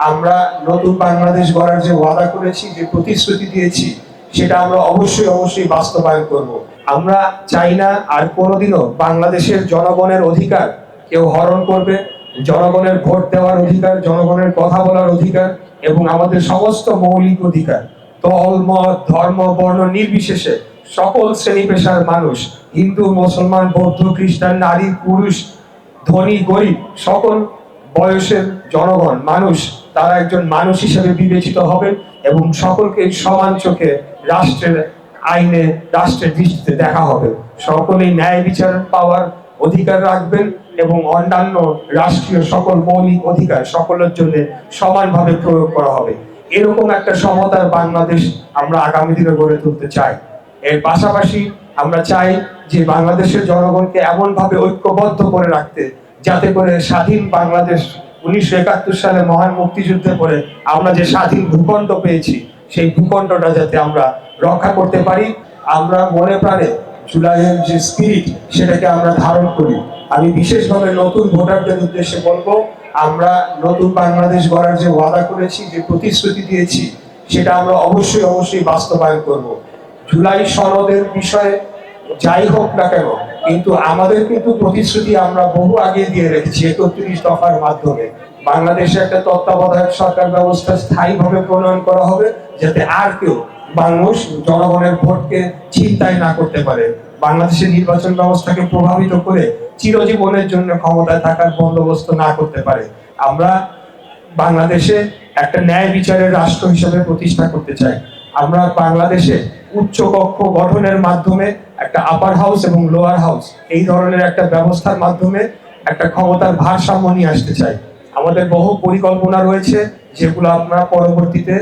আমরা নতুন বাংলাদেশ গড়ার যে ওয়াদা করেছি, যে প্রতিশ্রুতি দিয়েছি, সেটা আমরা অবশ্যই বাস্তবায়ন করব। আমরা চাই না আর কোনোদিনও বাংলাদেশের জনগণের অধিকার কেউ হরণ করবে। জনগণের ভোট দেওয়ার অধিকার, জনগণের কথা বলার অধিকার এবং আমাদের সমস্ত মৌলিক অধিকার, দল মত ধর্ম বর্ণ নির্বিশেষে সকল শ্রেণী পেশার মানুষ, হিন্দু মুসলমান বৌদ্ধ খ্রিস্টান নারী পুরুষ ধনী গরিব সকল বয়সের জনগণ মানুষ, তারা একজন মানুষ হিসেবে বিবেচিত হবে এবং সকলকে সমান চোখে রাষ্ট্রের আইনে রাষ্ট্রের দৃষ্টিতে দেখা হবে। সকলেই ন্যায় বিচার পাওয়ার অধিকার রাখবেন এবং অন্যান্য রাষ্ট্রীয় সকল মৌলিক অধিকার সকলের জন্য সমানভাবে প্রয়োগ করা হবে। এরকম একটা সমতার বাংলাদেশ আমরা আগামী দিনে গড়ে তুলতে চাই। এর পাশাপাশি আমরা চাই যে বাংলাদেশের জনগণকে এমন ভাবে ঐক্যবদ্ধ করে রাখতে, যাতে করে স্বাধীন বাংলাদেশ 1971 সালে মহান মুক্তিযুদ্ধের পরে আমরা যে স্বাধীন ভূখণ্ড পেয়েছি, সেই ভূখণ্ডটা যাতে আমরা রক্ষা করতে পারি। আমরা মনে প্রাণে জুলাইয়ের যে স্পিরিট, সেটাকে আমরা ধারণ করি। আমি বিশেষভাবে নতুন ভোটারদের উদ্দেশ্যে বলবো, আমরা নতুন বাংলাদেশ গড়ার যে ওয়াদা করেছি, যে প্রতিশ্রুতি দিয়েছি, সেটা আমরা অবশ্যই বাস্তবায়ন করব। জুলাই সনদের বিষয়ে যাই হোক না কেন, কিন্তু আমাদের কিন্তু প্রতিশ্রুতি আমরা বহু আগে দিয়ে রেখেছি 31 দফার মাধ্যমে। বাংলাদেশে একটা তত্ত্বাবধায়ক সরকার ব্যবস্থা স্থায়ীভাবে প্রণয়ন করা হবে, যাতে আর কেউ মানুষ জনগণের ভোটকে ছিনতাই না করতে পারে, বাংলাদেশের নির্বাচন ব্যবস্থাকে প্রভাবিত করে চিরজীবনের জন্য ক্ষমতায় থাকার বন্দোবস্ত না করতে পারে। আমরা বাংলাদেশে একটা ন্যায় বিচারের রাষ্ট্র হিসেবে প্রতিষ্ঠা করতে চাই। আমরা বাংলাদেশে উচ্চ কক্ষ গঠনের মাধ্যমে একটা আপার হাউস এবং লোয়ার হাউস এই ধরনের একটা ব্যবস্থার মাধ্যমে একটা ক্ষমতার ভারসাম্য নিয়ে আসতে চাই। আমাদের বহু পরিকল্পনা রয়েছে, যেগুলো আমরা পরবর্তীতে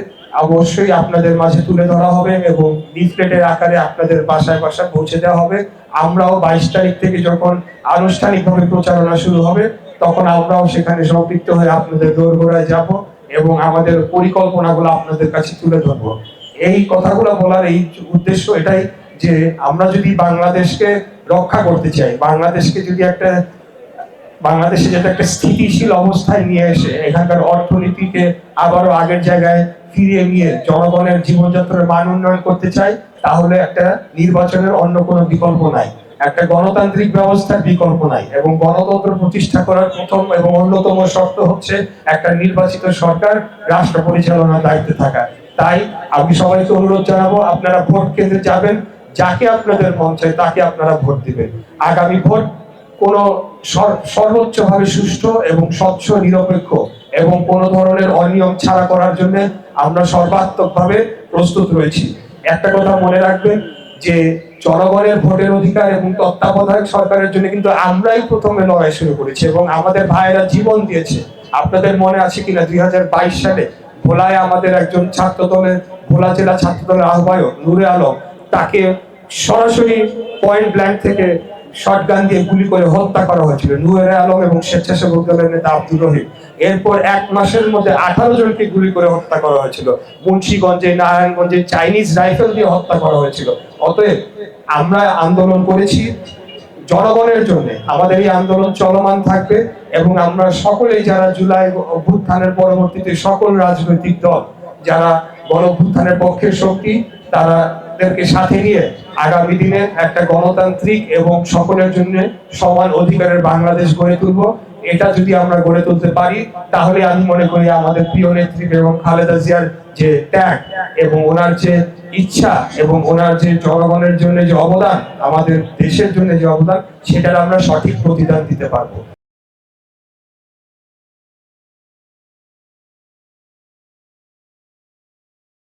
অবশ্যই আপনাদের মাঝে তুলে ধরা হবে এবং লিফলেটের আকারে আপনাদের বাসায় পৌঁছে দেওয়া হবে। আমরাও 22 তারিখ থেকে যখন আনুষ্ঠানিকভাবে প্রচারণা শুরু হবে, তখন আমরাও সেখানে সম্পৃক্ত হয়ে আপনাদের দোরগোড়ায় যাব এবং আমাদের পরিকল্পনাগুলো আপনাদের কাছে তুলে ধরবো। এই কথাগুলো বলার এই উদ্দেশ্য এটাই যে আমরা যদি বাংলাদেশকে রক্ষা করতে চাই, বাংলাদেশে যাতে একটা স্থিতিশীল অবস্থায় নিয়ে এসে এখানকার অর্থনীতিকে আবারও আগের জায়গায় ফিরিয়ে নিয়ে জনগণের জীবনযাত্রার মান উন্নয়ন করতে চাই, তাহলে একটা নির্বাচনের অন্য কোনো বিকল্প নাই, একটা গণতান্ত্রিক ব্যবস্থার বিকল্প নাই এবং গণতন্ত্র প্রতিষ্ঠা করার প্রথম এবং অন্যতম শর্ত হচ্ছে একটা নির্বাচিত সরকার রাষ্ট্র পরিচালনার দায়িত্বে থাকা। তাই আমি সবাইকে অনুরোধ জানাবো, আপনারা ভোট কেন্দ্রে যাবেন, যাকে আপনাদের মন চায় তাকে আপনারা ভোট দিবেন। আগামী ভোট কোন সর্বোচ্চভাবে সুষ্ঠু এবং স্বচ্ছ নিরপেক্ষ এবং কোন ধরনের অনিয়ম ছাড়া করার জন্য আমরা সর্বাত্মকভাবে প্রস্তুত রয়েছি। একটা কথা মনে রাখবেন যে জনগণের ভোটের অধিকার এবং তত্ত্বাবধায়ক সরকারের জন্য কিন্তু আমরাই প্রথমে লড়াই শুরু করেছি এবং আমাদের ভাইয়েরা জীবন দিয়েছে। আপনাদের মনে আছে কিনা 2022 সালে ভোলায় আমাদের একজন ভোলা জেলা ছাত্র দলের আহ্বায়ক নূরে আলম, তাকে সরাসরি পয়েন্ট ব্ল্যাঙ্ক থেকে শটগান দিয়ে গুলি করে হত্যা করা হয়েছিল, নূরে আলম এবং স্বেচ্ছাসেবক দলের নেতা আব্দুর রহিম। এরপর 1 মাসের মধ্যে 18 জনকে গুলি করে হত্যা করা হয়েছিল, মুন্সিগঞ্জে নারায়ণগঞ্জে চাইনিজ রাইফেল দিয়ে হত্যা করা হয়েছিল। অতএব আমরা আন্দোলন করেছি জনগণের জন্য, আমাদের এই আন্দোলন চলমান থাকবে এবং আমরা সকলেই যারা জুলাই অভ্যুত্থানের পরবর্তীতে সকল রাজনৈতিক দল যারা গণ অভ্যুত্থানের পক্ষের শক্তি, তাদেরকে সাথে নিয়ে আগামী দিনে একটা গণতান্ত্রিক এবং সকলের জন্য সমান অধিকারের বাংলাদেশ গড়ে তুলব। এটা যদি আমরা গড়ে তুলতে পারি, তাহলে আমি মনে করি আমাদের প্রিয় নেত্রী এবং খালেদা জিয়ার যে ত্যাগ এবং ওনার যে ইচ্ছা এবং ওনার যে জনগণের জন্য যে অবদান, আমাদের দেশের জন্য যে অবদান, সেটার আমরা সঠিক প্রতিদান দিতে পারবো।